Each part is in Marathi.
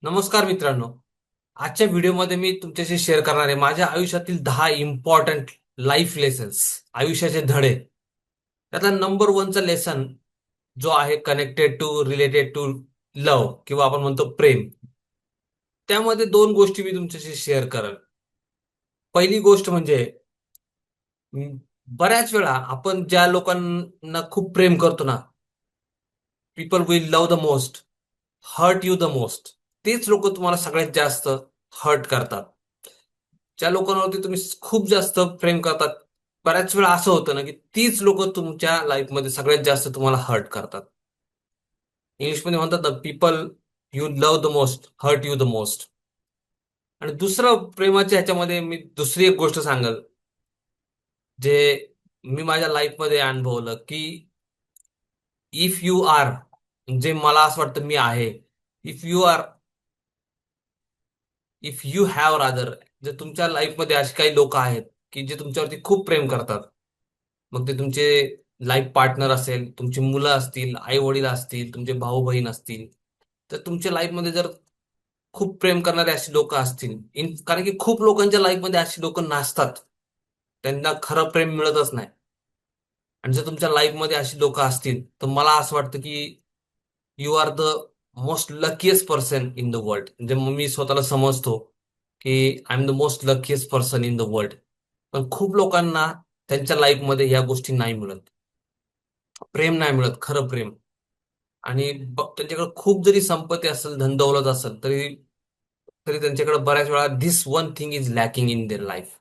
नमस्कार मित्रांनो. आजच्या व्हिडिओमध्ये मी तुमच्याशी शेअर करणार आहे माझ्या आयुष्यातील 10 इम्पॉर्टंट लाईफ लेसन्स, आयुष्याचे धडे. त्यातला नंबर वनचा लेसन जो आहे connected to related to love किंवा आपण म्हणतो प्रेम. त्यामध्ये दोन गोष्टी मी तुमच्याशी शेअर करेल. पहिली गोष्ट म्हणजे बऱ्याच वेळा आपण ज्या लोकांना खूप प्रेम करतो ना, people will love the most, hurt you the most. तेच लोक तुम्हाला सगळ्यात जास्त हर्ट करतात. ज्या लोकांवरती तुम्ही खूप जास्त प्रेम करतात, बऱ्याच वेळा असं होतं ना की तीच लोक तुमच्या लाईफमध्ये सगळ्यात जास्त तुम्हाला हर्ट करतात. इंग्लिशमध्ये म्हणतात ना, people you love the most hurt you the most. आणि दुसरं प्रेमाच्या ह्याच्यामध्ये मी दुसरी एक गोष्ट सांगेल, जे मी माझ्या लाईफमध्ये अनुभवलं की इफ यू आर, म्हणजे मला असं वाटतं मी आहे, if you are, if you have rather, जर तुमच्या लाईफमध्ये असे काही लोक आहेत की जे तुमच्यावरती खूप प्रेम करतात, मग ते तुमचे लाईफ पार्टनर असेल, तुमची मुलं असतील, आई वडील असतील, तुमचे भाऊ बहीण असतील, तर तुमच्या लाईफमध्ये जर खूप प्रेम करणारे अशी लोक असतील, कारण की खूप लोकांच्या लाईफमध्ये अशी लोक नसतात, त्यांना खरं प्रेम मिळतच नाही. आणि जर तुमच्या लाईफमध्ये अशी लोक असतील तर मला असं वाटतं की you are the most luckiest person in the world. म्हणजे मग मी स्वतःला समजतो की I am the most luckiest person in the world. पण खूप लोकांना त्यांच्या लाईफमध्ये ह्या गोष्टी नाही मिळत, प्रेम नाही मिळत, खरं प्रेम. आणि त्यांच्याकडे खूप जरी संपत्ती असेल, धनदौलत असेल, तरी तरी त्यांच्याकडे बऱ्याच वेळा this one thing is lacking in their life.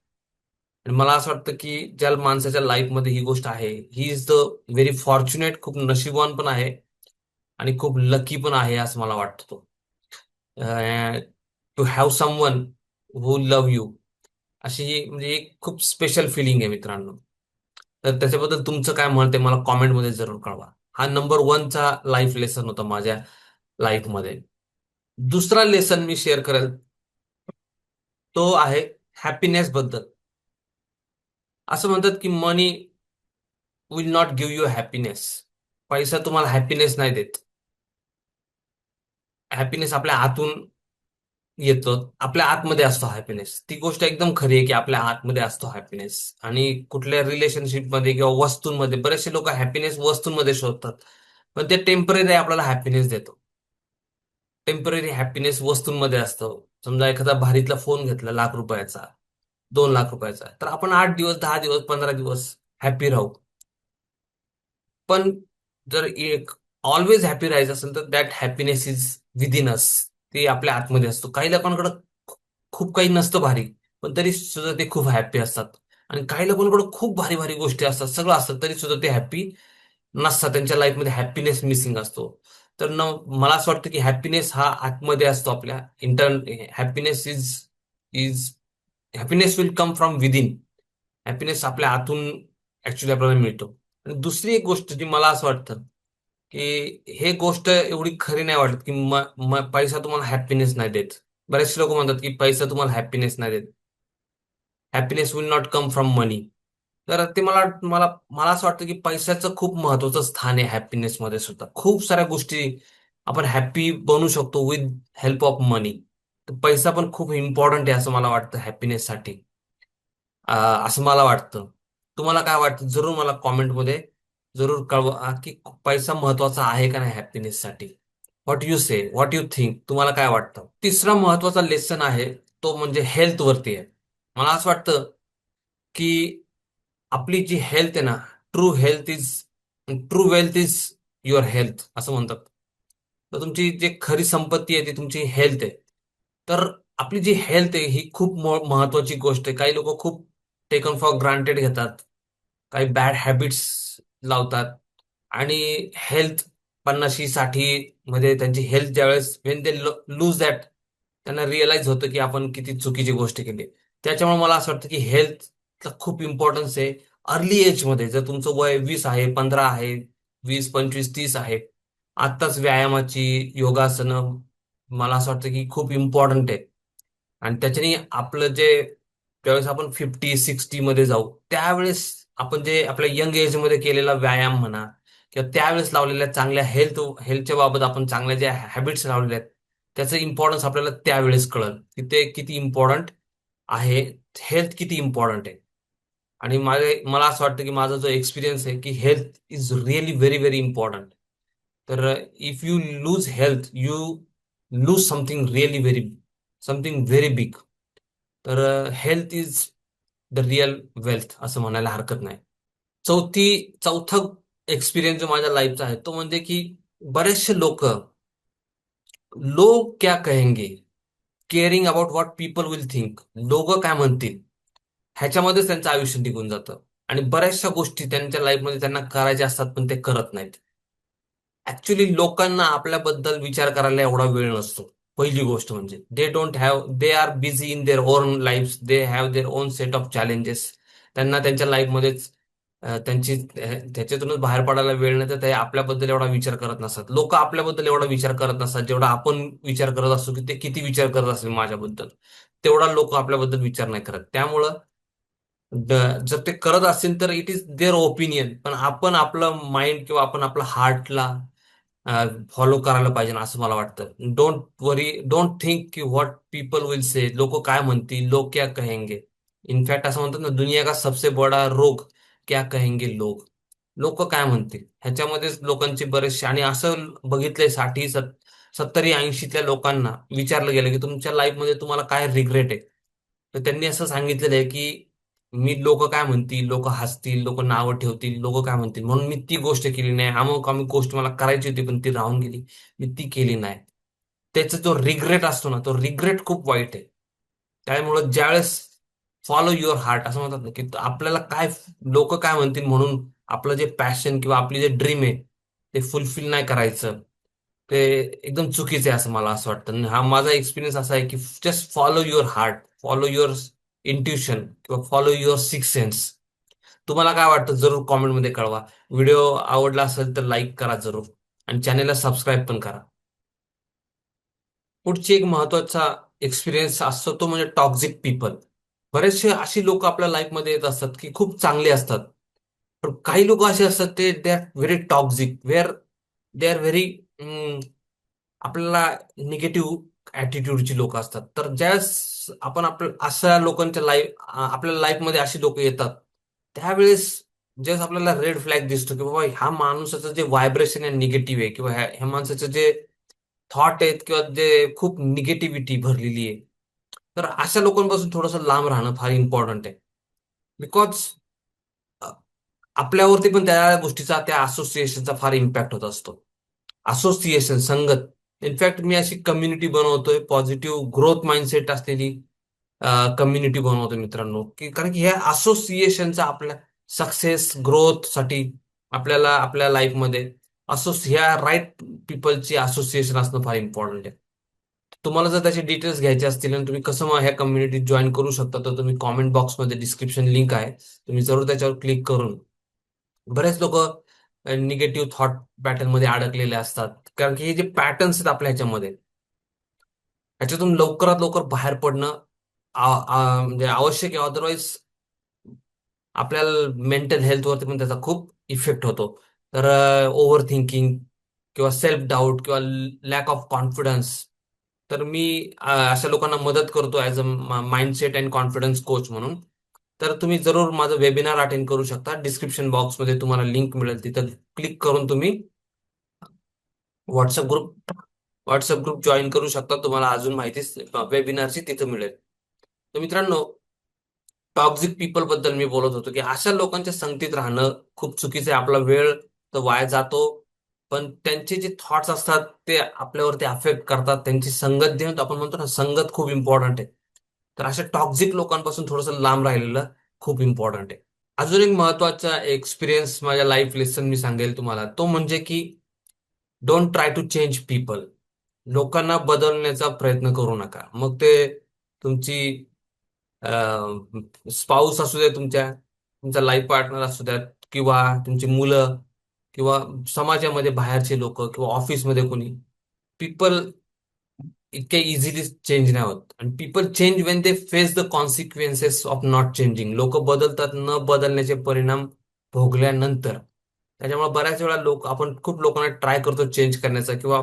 आणि मला असं वाटतं की ज्या माणसाच्या लाईफमध्ये ही गोष्ट आहे, he is the very fortunate, खूप नशीबवान पण आहे आणि खूप लकी पण आहे असं मला वाटतं. To have someone who love you, अशी ही म्हणजे एक खूप स्पेशल फिलिंग आहे मित्रांनो. तर त्याच्याबद्दल तुमचं काय मत आहे मला कॉमेंटमध्ये जरूर कळवा. हा नंबर वनचा लाईफ लेसन होता माझ्या लाईफमध्ये. दुसरा लेसन मी शेअर करेल, तो आहे हॅपीनेस बद्दल. असं म्हणतात की money will not give you happiness. पैसा तुम्हाला हॅपीनेस नाही देत. हॅपीनेस आपल्या आतून येतो, आपल्या आतमध्ये असतो हॅपीनेस. ती गोष्ट एकदम खरी आहे की आपल्या आतमध्ये असतो हॅपीनेस. आणि कुठल्या रिलेशनशिपमध्ये किंवा वस्तूंमध्ये बरेचसे लोक हॅपीनेस वस्तूंमध्ये शोधतात, पण ते टेम्पररी आपल्याला हॅपीनेस देतो. टेम्पररी हॅपीनेस वस्तूंमध्ये असतो. समजा एखादा भारीतला फोन घेतला, ₹1,00,000, ₹2,00,000, तर आपण 8 दिवस, 10 दिवस, 15 दिवस हॅपी राहू. पण जर एक ऑलवेज हॅपी राहायचं असेल तर दॅट हॅपीनेस इज विदिन अस. ते आपल्या आतमध्ये असतो. काही लोकांकडे खूप काही नसतं भारी, पण तरी सुद्धा ते खूप हॅपी असतात. आणि काही लोकांकडे खूप भारी भारी गोष्टी असतात, सगळं असतं, तरी सुद्धा ते हॅपी नसतात. त्यांच्या लाईफमध्ये हॅपीनेस मिसिंग असतो. तर मला असं वाटतं की हॅपीनेस हा आतमध्ये असतो आपल्या. Happiness is is happiness will come from within. Happiness आपल्या आतून ऍक्च्युली आपल्याला मिळतो. आणि दुसरी एक गोष्ट जी मला असं वाटतं की हे गोष्ट एवढी खरी नाही वाटत की पैसा तुम्हाला हॅपीनेस नाही देत. बरेचसे लोक म्हणतात की पैसा तुम्हाला हॅपीनेस नाही देत, happiness will not come from money. तर ते मला मला मला असं वाटतं की पैशाचं खूप महत्वाचं स्थान आहे हॅपीनेसमध्ये सुद्धा. खूप साऱ्या गोष्टी आपण हॅपी बनू शकतो विथ हेल्प ऑफ मनी. तर पैसा पण खूप इम्पॉर्टंट आहे असं मला वाटतं हॅपीनेससाठी. असं मला वाटतं. तुम्हाला काय वाटतं जरूर मला कॉमेंटमध्ये जरूर कळवा की पैसा महत्वाचा आहे का नाही हॅपीनेससाठी. What you say, what you think, तुम्हाला काय वाटतं. तिसरा महत्वाचा लेसन आहे, तो म्हणजे हेल्थ वरती आहे. मला असं वाटतं की आपली जी हेल्थ आहे ना, true health is true wealth is your health असं म्हणतात. तर तुमची जी खरी संपत्ती आहे ती तुमची हेल्थ आहे. तर आपली जी हेल्थ आहे ही खूप महत्वाची गोष्ट आहे. काही लोक खूप टेकन फॉर ग्रांटेड घेतात, काही बॅड हॅबिट्स लावतात. आणि हेल्थ 50-60 मध्ये त्यांची हेल्थ ज्यावेळेस वेन दे लूज दॅट, त्यांना रिअलाइज होतं की आपण किती चुकीची गोष्ट केली. त्याच्यामुळे मला असं वाटतं की हेल्थला खूप इम्पॉर्टन्स आहे. अर्ली एज मध्ये जर तुमचं वय 20 आहे, 15 आहे, 20, 25, 30 आहे, आत्ताच व्यायामाची, योगासनं मला असं वाटतं की खूप इम्पॉर्टंट आहे. आणि त्याच्याने आपलं जे ज्यावेळेस आपण 50-60 मध्ये जाऊ, त्यावेळेस आपण जे आपल्या यंग एज मध्ये केलेला व्यायाम म्हणा किंवा त्यावेळेस लावलेल्या चांगल्या हेल्थच्या बाबत आपण चांगल्या ज्या हॅबिट्स लावलेल्या आहेत, त्याचं इम्पॉर्टन्स आपल्याला त्यावेळेस कळल की ते किती इम्पॉर्टंट आहे, हेल्थ किती इम्पॉर्टंट आहे. आणि मला असं वाटतं की माझा जो एक्सपिरियन्स आहे की health is really very very important. तर if you lose health, you lose something very big. तर health is the real wealth असं म्हणायला हरकत नाही. चौथा एक्सपिरियन्स जो माझ्या लाईफचा आहे तो म्हणजे की बरेचसे लोग क्या कहेंगे, caring about what people will think, लोक काय म्हणतील, ह्याच्यामध्येच त्यांचं आयुष्य निघून जातं. आणि बऱ्याचशा गोष्टी त्यांच्या लाईफमध्ये त्यांना करायच्या असतात पण ते करत नाहीत. ऍक्च्युली लोकांना आपल्याबद्दल विचार करायला एवढा वेळ नसतो. पहिली गोष्ट म्हणजे they don't have, they are busy in their own life, they have their own set of challenges. त्यांना त्यांच्या लाईफमध्येच त्याच्यातूनच बाहेर पडायला वेळ नाही, तर ते आपल्याबद्दल एवढा विचार करत नसतात. लोक आपल्याबद्दल एवढा विचार करत नसतात जेवढा आपण विचार करत असतो की ते किती विचार करत असेल माझ्याबद्दल. तेवढा लोक आपल्याबद्दल विचार नाही करत. त्यामुळं जर ते करत असतील तर इट इज देअर ओपिनियन, पण आपण आपलं माइंड किंवा आपण आपल्या हार्टला फॉलो करायला पाहिजे ना असं मला वाटतं. डोंट वरी, डोंट थिंक की व्हॉट पीपल विल से, लोक काय म्हणतील, लोक क्या कहेंगे. इनफॅक्ट असं म्हणतात ना, दुनिया का सबसे बडा रोग क्या कहेंगे लोग. लोक काय म्हणतील ह्याच्यामध्येच लोकांचे बरेचसे. आणि असं बघितलंय 60, 70, 80 लोकांना विचारलं गेलं की तुमच्या लाईफमध्ये तुम्हाला काय रिग्रेट आहे, तर त्यांनी असं सांगितलेलं आहे की मी, लोक काय म्हणतील, लोक हसतील, लोक नावं ठेवतील, लोक काय म्हणतील म्हणून मी ती गोष्ट केली नाही. अमुक अमुक गोष्ट मला करायची होती पण ती राहून गेली, मी ती केली नाही. त्याचा जो रिग्रेट असतो ना, तो रिग्रेट खूप वाईट आहे. त्यामुळं ज्यावेळेस फॉलो युअर हार्ट असं म्हणतात ना, की आपल्याला काय, लोक काय म्हणतील म्हणून आपलं जे पॅशन किंवा आपली जे ड्रीम आहे ते फुलफिल नाही करायचं, ते एकदम चुकीचं आहे असं मला असं वाटतं. आणि हा माझा एक्सपिरियन्स असा आहे की just follow your heart, follow your intuition किंवा फॉलो युअर सिक्स सेन्स. तुम्हाला काय वाटतं जरूर कॉमेंटमध्ये कळवा. व्हिडिओ आवडला असेल तर लाईक करा जरूर, आणि चॅनेलला सबस्क्राईब पण करा. पुढची एक महत्वाचा एक्सपिरियन्स असतो तो म्हणजे टॉक्झिक पीपल. बरेचसे अशी लोक आपल्या लाईफमध्ये येत असतात की खूप चांगले असतात, पण काही लोक असे असतात ते they are very toxic, where they are very, आपल्याला निगेटिव्ह ऍटिट्यूडची लोक असतात. तर ज्यावेळेस आपण आपल्या अशा लोकांच्या आपल्या लाईफमध्ये अशी लोक येतात, त्यावेळेस ज्यावेळेस आपल्याला रेड फ्लॅग दिसतो की बाबा ह्या माणसाचं जे व्हायब्रेशन आहे निगेटिव्ह आहे, किंवा ह्या माणसाचं जे थॉट आहेत किंवा जे खूप निगेटिव्हिटी भरलेली आहे, तर अशा लोकांपासून थोडंसं लांब राहणं फार इम्पॉर्टंट आहे. बिकॉज आपल्यावरती पण त्या गोष्टीचा, त्या असोसिएशनचा फार इम्पॅक्ट होत असतो. असोसिएशन, संगत. इनफॅक्ट मी अशी कम्युनिटी बनवतोय, पॉझिटिव्ह ग्रोथ माइंडसेट असलेली कम्युनिटी बनवतोय मित्रांनो, की कारण की ह्या असोसिएशनचा आपल्या सक्सेस ग्रोथ साठी आपल्याला आपल्या लाईफमध्ये ह्या राईट पीपलची असोसिएशन असणं फार इम्पॉर्टंट आहे. तुम्हाला जर त्याचे डिटेल्स घ्यायचे असतील आणि तुम्ही कसं मग ह्या कम्युनिटीत जॉईन करू शकता, तर तुम्ही कॉमेंट बॉक्समध्ये डिस्क्रिप्शन लिंक आहे, तुम्ही जरूर त्याच्यावर क्लिक करून. बरेच लोक निगेटिव्ह थॉट पॅटर्न मध्ये अडकलेले असतात, कारण की हे जे पॅटर्न्स आहेत आपल्या ह्याच्यामध्ये, ह्याच्यातून लवकरात लवकर बाहेर पडणं म्हणजे आवश्यक आहे. अदरवाईज आपल्याला मेंटल हेल्थवरती पण त्याचा खूप इफेक्ट होतो. तर ओव्हर थिंकिंग किंवा सेल्फ डाऊट किंवा लॅक ऑफ कॉन्फिडन्स. तर मी अशा लोकांना मदत करतो as a mindset and confidence coach म्हणून. तर तुम्ही जरूर माझं वेबिनार अटेंड करू शकता. डिस्क्रिप्शन बॉक्समध्ये तुम्हाला लिंक मिळेल, तिथं क्लिक करून तुम्ही WhatsApp group WhatsApp group join करू शकता. तुम्हाला अजून माहिती वेबिनारची तिथं मिळेल. तर मित्रांनो, टॉक्झिक पीपल बद्दल मी बोलत होतो की अशा लोकांच्या संगतीत राहणं खूप चुकीचं आहे. आपला वेळ तर वाया जातो, पण त्यांचे जे थॉट्स असतात ते आपल्यावरती अफेक्ट करतात. त्यांची संगत देऊन आपण म्हणतो ना, संगत खूप इम्पॉर्टंट आहे. तर अशा टॉक्झिक लोकांपासून थोडंसं लांब राहिलेलं खूप इम्पॉर्टंट आहे. अजून एक महत्वाचा एक्सपिरियन्स, माझ्या लाईफ लेसन मी सांगेल तुम्हाला, तो म्हणजे की don't try to change people. लोकांना बदलण्याचा प्रयत्न करू नका. मग ते तुमची स्पाऊस असू द्या, तुमचा लाईफ पार्टनर असू द्यात, किंवा तुमची मुलं, किंवा समाजामध्ये बाहेरचे लोक, किंवा ऑफिसमध्ये कोणी. पीपल इतक्या इझिली चेंज नाही होत. आणि people change when they face the consequences of not changing. लोक बदलतात न बदलण्याचे परिणाम भोगल्यानंतर. त्याच्यामुळे बऱ्याच वेळा आपण खूप लोकांना ट्राय करतो चेंज करण्याचा, किंवा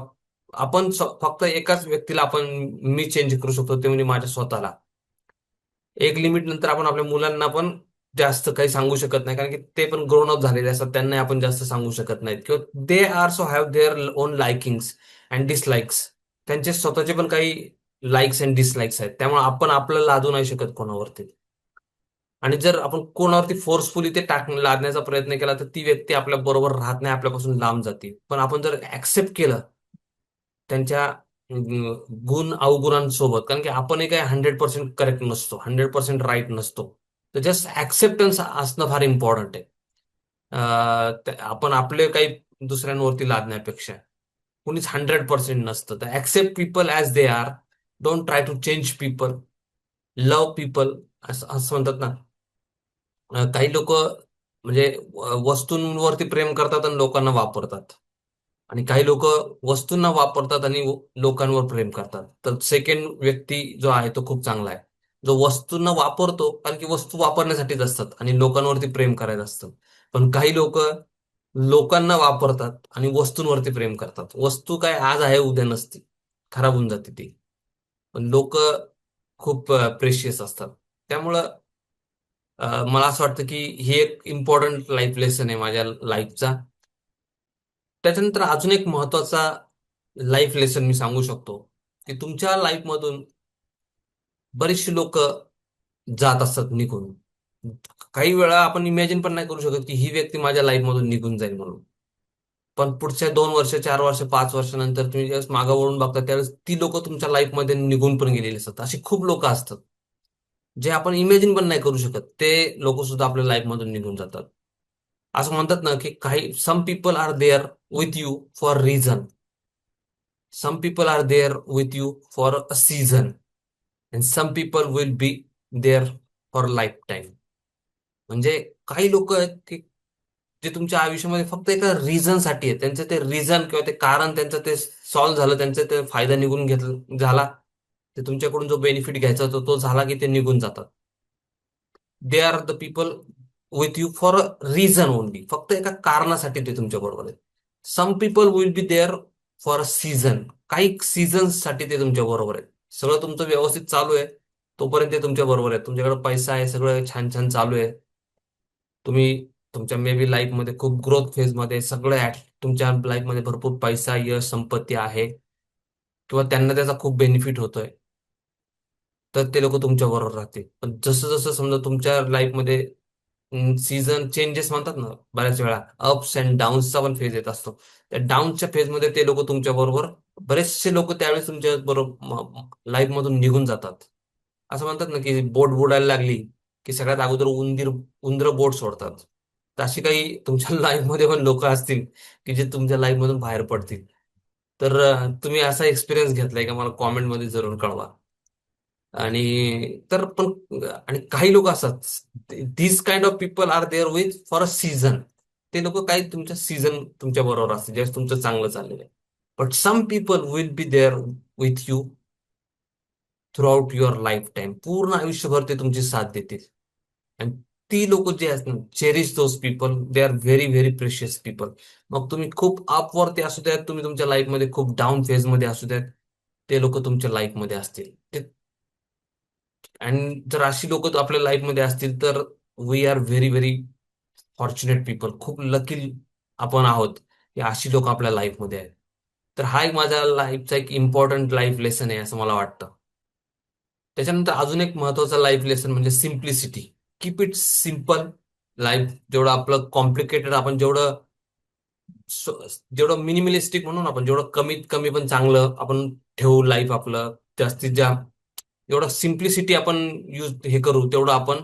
आपण फक्त एकाच व्यक्तीला आपण मी चेंज करू शकतो, ते म्हणजे माझ्या स्वतःला. एक लिमिट नंतर आपण आपल्या मुलांना पण जास्त काही सांगू शकत नाही, कारण की ते पण ग्रोन अप झालेले असतात, त्यांना आपण जास्त सांगू शकत नाहीत, किंवा they also have their own likings and dislikes. त्यांचे स्वतःचे पण काही लाईक्स अँड डिसलाईक्स आहेत, त्यामुळे आपण आपलं लादू नाही शकत कोणावरती. आणि जर आपण कोणावरती फोर्सफुली ते लादण्याचा प्रयत्न केला, तर ती व्यक्ती आपल्या बरोबर राहत नाही, आपल्यापासून लांब जाते. पण आपण जर ऍक्सेप्ट केलं त्यांच्या गुण अवगुणांसोबत, कारण की आपणही काही 100% करेक्ट नसतो, 100% राईट नसतो. तर जस्ट ऍक्सेप्टन्स असणं फार इम्पॉर्टंट आहे. आपण आपले काही दुसऱ्यांवरती लादण्यापेक्षा. कुणीच 100% नसतं. तर accept people as they are. Don't try to change people. Love people. असं असं म्हणतात ना. काही लोक म्हणजे वस्तूंवरती प्रेम करतात आणि लोकांना वापरतात. आणि काही लोक वस्तूंना वापरतात आणि लोकांवर प्रेम करतात. तर सेकंड व्यक्ती जो आहे तो खूप चांगला आहे. जो वस्तूंना वापरतो, कारण की वस्तू वापरण्यासाठीच असतात आणि लोकांवरती प्रेम करायचं असतं. पण काही लोक लोकांना वापरतात आणि वस्तूंवरती प्रेम करतात. वस्तू काय आज आहे उद्या नसती, खराब होऊन जाते ती. पण लोक खूप प्रेशियस असतात. त्यामुळं मला असं वाटतं की ही एक इम्पॉर्टंट लाईफ लेसन आहे माझ्या लाईफचा. त्याच्यानंतर अजून एक महत्वाचा लाईफ लेसन मी सांगू शकतो, की तुमच्या लाईफमधून बरेचसे लोक जात असतात निघून. काही वेळा आपण इमॅजिन पण नाही करू शकत की ही व्यक्ती माझ्या लाईफमधून निघून जाईल म्हणून. पण पुढच्या 2 वर्ष, 4 वर्ष, 5 वर्षानंतर तुम्ही ज्यावेळेस मागं वळून बघता, त्यावेळेस ती लोक तुमच्या लाईफमध्ये निघून पण गेलेली असतात. अशी खूप लोक असतात जे आपण इमॅजिन पण नाही करू शकत, ते लोक सुद्धा आपल्या लाईफमधून निघून जातात. असं म्हणतात ना की काही some people are there with you for reason. Some people are there with you for a season. And some people will be there for life time. म्हणजे काही लोक आहेत की जे तुमच्या आयुष्यामध्ये फक्त एका रिझन साठी आहे. त्यांचं ते रिझन किंवा ते कारण त्यांचं ते सॉल्व्ह झालं, त्यांचा ते फायदा निघून घेतला झाला, ते तुमच्याकडून जो बेनिफिट घ्यायचा होता तो झाला की ते निघून जातात. They are the people with you for a reason only. फक्त एका कारणासाठी ते तुमच्या बरोबर आहेत. Some people will be there for a season. काही सीझन्स साठी ते तुमच्या बरोबर आहेत. सगळं तुमचं व्यवस्थित चालू आहे तोपर्यंत ते तुमच्या बरोबर आहेत. तुमच्याकडे पैसा आहे, सगळं छान छान चालू आहे. तुम्ही तुमच्या मे बी लाईफमध्ये खूप ग्रोथ फेजमध्ये, तुमच्या लाईफमध्ये भरपूर पैसा, यश, संपत्ती आहे, किंवा त्यांना त्याचा खूप बेनिफिट होतोय, तर ते लोक तुमच्या बरोबर राहतील. पण जसं जसं समजा तुमच्या लाईफमध्ये सीझन चेंजेस म्हणतात ना, बऱ्याच वेळा अप्स अँड डाऊन्सचा पण फेज येत असतो. त्या डाऊनच्या फेजमध्ये ते लोक तुमच्या बरोबर, बरेचसे लोक त्यावेळेस तुमच्या बरोबर लाईफ मधून निघून जातात. असं म्हणतात ना की बोट बुडायला लागली की सगळ्यात अगोदर उंदर बोट सोडतात. तर अशी काही तुमच्या लाईफमध्ये पण लोक असतील की जे तुमच्या लाईफ मधून बाहेर पडतील. तर तुम्ही असा एक्सपिरियन्स घेतलाय का? मला कॉमेंटमध्ये जरूर कळवा. आणि तर पण आणि काही लोक असतात, this kind of people are there with for a season. ते लोक काही तुमच्या सीझन तुमच्या बरोबर असते ज्यावेळेस तुमचं चांगलं चाललेलं आहे. But some people will be there with you throughout your life time. पूर्ण आयुष्यभर ते तुमची साथ देतील. आणि ती लोक जे असतात, cherish those people, they are very very precious people. मग तुम्ही खूप अपवरती असू द्यात, तुम्ही तुमच्या लाईफमध्ये खूप डाऊन फेजमध्ये असू द्यात, ते लोक तुमच्या लाईफमध्ये असतील. आणि जर अशी लोक आपल्या लाईफमध्ये असतील तर we are very very fortunate people. खूप लकी आपण आहोत की अशी लोक आपल्या लाईफमध्ये आहेत. तर हा एक माझ्या लाईफचा एक इम्पॉर्टंट लाईफ लेसन आहे असं मला वाटतं. त्याच्यानंतर अजून एक महत्वाचा लाईफ लेसन म्हणजे simplicity. Keep it simple. Life जेवढं आपलं कॉम्प्लिकेटेड, आपण जेवढं मिनिमलिस्टिक म्हणून, आपण जेवढं कमीत कमी पण चांगलं आपण ठेवू लाईफ आपलं, जास्तीत जास्त जेवढं सिम्प्लिसिटी आपण यूज हे करू, तेवढं आपण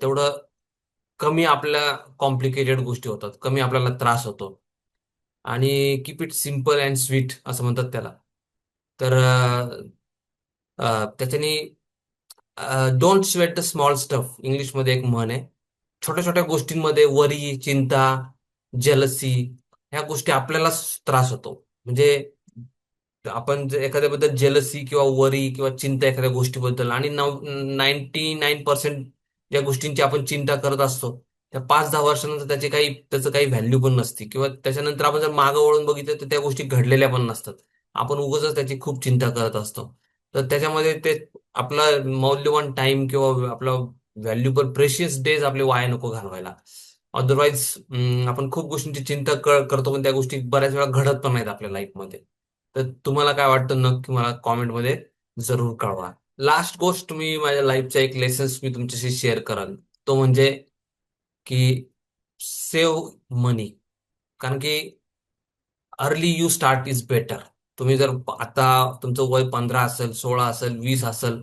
तेवढं कमी आपल्या कॉम्प्लिकेटेड गोष्टी होतात, कमी आपल्याला त्रास होतो. आणि keep it simple and sweet असं म्हणतात त्याला. तर त्याच्यानी don't sweat the small stuff. इंग्लिशमध्ये एक म्हण आहे. छोट्या छोट्या गोष्टींमध्ये वरी, चिंता, जेलसी, ह्या गोष्टी आपल्यालाच त्रास होतो. म्हणजे आपण जर एखाद्याबद्दल जेलसी किंवा वरी किंवा चिंता एखाद्या गोष्टीबद्दल, आणि 99% ज्या गोष्टींची आपण चिंता करत असतो, त्या 5-10 वर्षानंतर त्याचं काही व्हॅल्यू पण नसते, किंवा त्याच्यानंतर आपण जर मागं वळून बघितलं तर त्या गोष्टी घडलेल्या पण नसतात. आपण उगाचच त्याची खूप चिंता करत असतो. तर त्याच्यामध्ये ते आपला मौल्यवान टाइम किंवा आपला व्हॅल्युबल प्रेशियस डेज आपले वाया नको घालवायला. अदरवाईज आपण खूप गोष्टींची चिंता करतो, पण त्या गोष्टी बऱ्याच वेळा घडत पण नाहीत आपल्या लाईफमध्ये. तर तुम्हाला काय वाटतं नक्की मला कॉमेंटमध्ये जरूर कळवा. लास्ट गोष्ट मी माझ्या लाईफचा एक लेसन्स मी तुमच्याशी शेअर कराल. तो म्हणजे की सेव्ह मनी. कारण की early you start is better. तुम्ही जर आता तुमचं वय 15 असेल, 16 असेल, 20 असेल,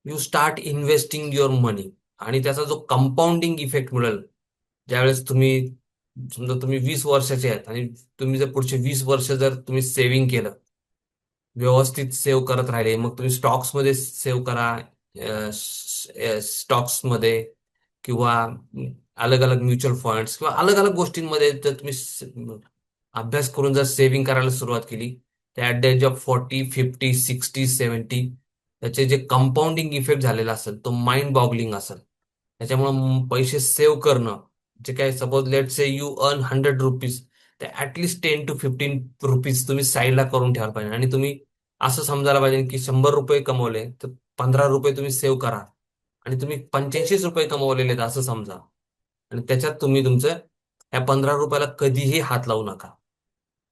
यू स्टार्ट इन्व्हेस्टिंग युअर मनी, आणि त्याचा जो कंपाऊंडिंग इफेक्ट मिळेल ज्यावेळेस तुम्ही, समजा तुम्ही 20 वर्षाचे आहेत आणि तुम्ही जर पुढचे 20 वर्ष जर तुम्ही सेव्हिंग केलं, व्यवस्थित सेव्ह करत राहिले, मग तुम्ही स्टॉक्समध्ये सेव्ह करा, स्टॉक्समध्ये, किंवा अलग अलग म्युच्युअल फंड्स किंवा अलग अलग गोष्टींमध्ये जर तुम्ही अभ्यास करून जर सेव्हिंग करायला सुरुवात केली, तर ऍट द एज ऑफ 40, 50, 60, 70 त्याचे जे कंपाऊंडिंग इफेक्ट झालेला असेल तो माइंड बॉगलिंग असेल. त्याच्यामुळे पैसे सेव्ह करणं, जे काय suppose let say you earn 100 rupees, तर ऍटलिस्ट 10 to 15 रुपीज तुम्ही साईडला करून ठेवायला पाहिजे. आणि तुम्ही असं समजायला पाहिजे की 100 रुपये कमवले तर 15 रुपये तुम्ही सेव्ह करा, आणि तुम्ही 85 रुपये कमवलेले आहेत असं समजा. आणि त्याच्यात तुम्ही तुमचं या 15 रुपयाला कधीही हात लावू नका.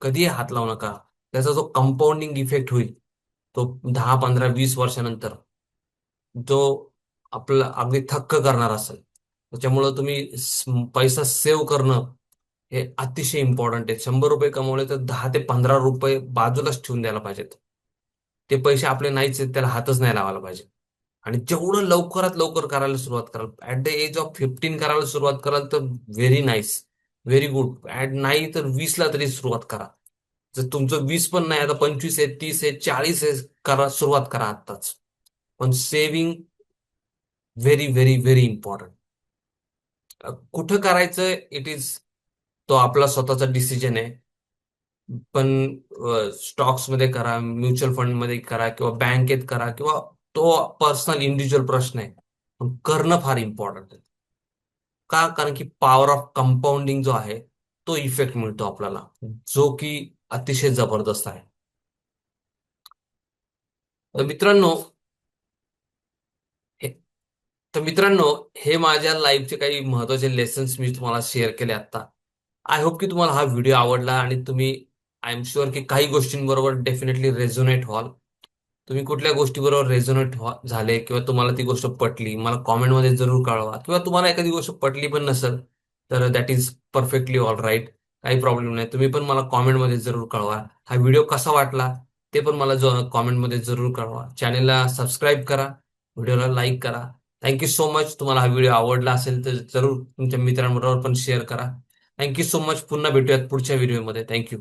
कधीही हात लावू नका. त्याचा जो कंपाऊंडिंग इफेक्ट होईल तो 10, 15, 20 वर्षानंतर जो आपला अगदी थक्क करणार असेल. त्याच्यामुळं तुम्ही पैसा सेव्ह करणं हे अतिशय इम्पॉर्टंट आहे. 100 रुपये कमवले तर 10 ते 15 रुपये बाजूलाच ठेवून द्यायला पाहिजेत. ते पैसे आपले नाहीच आहेत, त्याला हातच नाही लावायला पाहिजे. आणि जेवढं लवकरात लवकर करायला सुरुवात कराल, ऍट द एज ऑफ 15 करायला सुरुवात कराल तर very nice, very good. At नाही तर 20ला तरी सुरुवात करा. जर तुमचं 20 पण नाही, आता 25 आहे, 30 आहे, 40 आहे, करा, सुरुवात करा आत्ताच. पण saving very very very important. कुठं करायचं इट इज, तो आपला स्वतःचा डिसिजन आहे. पण स्टॉक्स मध्ये करा, म्युच्युअल फंड मध्ये करा, किंवा बँकेत करा, किंवा तो पर्सनल इंडिव्हिज्युअल प्रश्न आहे. पण करणं फार इम्पॉर्टंट आहे. का? कारण की पॉवर ऑफ कंपाऊंडिंग जो आहे तो इफेक्ट मिळतो आपल्याला, जो की अतिशय जबरदस्त आहे. तर मित्रांनो, हे तर मित्रांनो हे माझ्या लाईफचे काही महत्वाचे लेसन्स मी तुम्हाला शेअर केले आता. आय होप की तुम्हाला हा व्हिडिओ आवडला, आणि तुम्ही, आय एम शुअर की काही गोष्टींबरोबर डेफिनेटली रेझोनेट व्हाल. तुम्ही कुठल्या गोष्टीबरोबर रेझोनेट झाले, किंवा तुम्हाला ती गोष्ट पटली, मला कॉमेंटमध्ये जरूर कळवा. किंवा तुम्हाला एखादी गोष्ट पटली पण नसेल तर that is perfectly all right. काही प्रॉब्लेम नाही, तुम्ही पण मला कॉमेंटमध्ये जरूर कळवा. हा व्हिडिओ कसा वाटला ते पण मला कॉमेंटमध्ये जरूर कळवा. चॅनेलला सबस्क्राईब करा, व्हिडिओला लाईक करा. Thank you so much. तुम्हाला हा व्हिडिओ आवडला असेल तर जरूर तुमच्या मित्रांबरोबर पण शेअर करा. Thank you so much. पुन्हा भेटूयात पुढच्या व्हिडिओमध्ये. थँक्यू.